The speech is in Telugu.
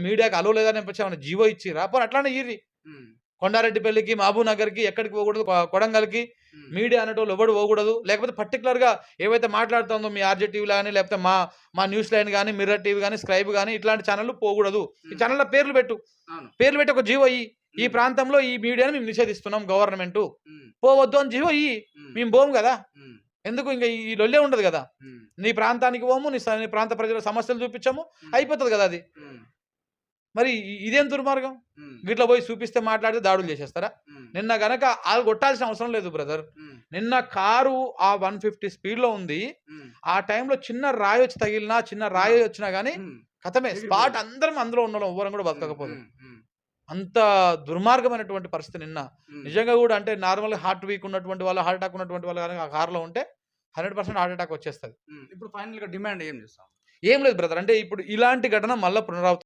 మీడియాకి అలో లేదని ఏమన్నా జీవో ఇచ్చిరా? పోనీ అట్లానే ఇయ్యిర్రి. హ్మ్. కొండారెడ్డిపల్లికి, మహబూబ్ నగర్‌కి ఎక్కడికి పోకూడదు, కొడంగల్‌కి హ్మ్. మీడియా అనేటోళ్ళు ఎవడు పోకూడదు. లేకపోతే పర్టిక్యులర్‌గా ఏవైతే మాట్లాడుతుందో మీ ఆర్జే టీవీలో గాని, లేకపోతే మా న్యూస్ లైన్ గాని, మిర్రర్ టీవీ గాని, స్క్రైబ్ గాని ఇట్లాంటి ఛానెల్‌లు పోకూడదు. ఈ హ్మ్. ఛానెల్‌ల పేర్లు పెట్టు. అవును. పేర్లు పెట్టి ఒక జీవో ఇయ్యి. ఈ హ్మ్. ప్రాంతంలో ఈ మీడియాని మేము నిషేధిస్తున్నాం గవర్నమెంటు. హ్మ్. పోవద్దు అని జీవో ఇయ్యి. హ్మ్. మేము పోము గదా! హ్మ్. ఎందుకు ఇంక ఈ లొల్లే ఉండదు గదా! హ్మ్. నీ ప్రాంతానికి పోము, నీ ప్రాంత ప్రజల సమస్యలు చూపించము. హ్మ్. అయిపోతది గదా అది. హ్మ్. మరి ఇదేం దుర్మార్గం? హ్మ్. గిట్ల పోయి చూపిస్తే మాట్లాడితే దాడులు చేసేస్తారా? హ్మ్. నిన్న గనక ఆళ్ళు కొట్టాల్సిన అవసరం లేదు బ్రదర్. హ్మ్. నిన్న కారు ఆ 150 స్పీడ్‌లో ఉంది. హ్మ్. ఆ టైంలో చిన్న రాయొచ్చి తగిలినా, చిన్న ఆ! రాయి వచ్చినా గాని హ్మ్. ఖతమే. స్పాట్ ఎగిరిపోయేది. అందరం అందులో ఉన్నోళ్ళం ఎవ్వరం కూడా హ్మ్. బతకకపోదుం. హ్మ్. హ్మ్. అంత దుర్మార్గమైనటువంటి పరిస్థితి నిన్న. హ్మ్. నిజంగా గూడా అంటే నార్మల్‌గా హార్ట్ వీక్ ఉన్నటువంటి వాళ్ళు, హార్ట్ అటాక్ ఉన్నటువంటి వాళ్ళు గనక ఆ కార్‌లో ఉంటే 100% హార్ట్ అటాక్ వచ్చేస్తది. హ్మ్. ఇప్పుడు ఫైనల్‌గా డిమాండ్ ఏం చేస్తాం? ఏం లేదు బ్రదర్. అంటే ఇప్పుడు ఇలాంటి ఘటన మళ్ళా పునరావృతం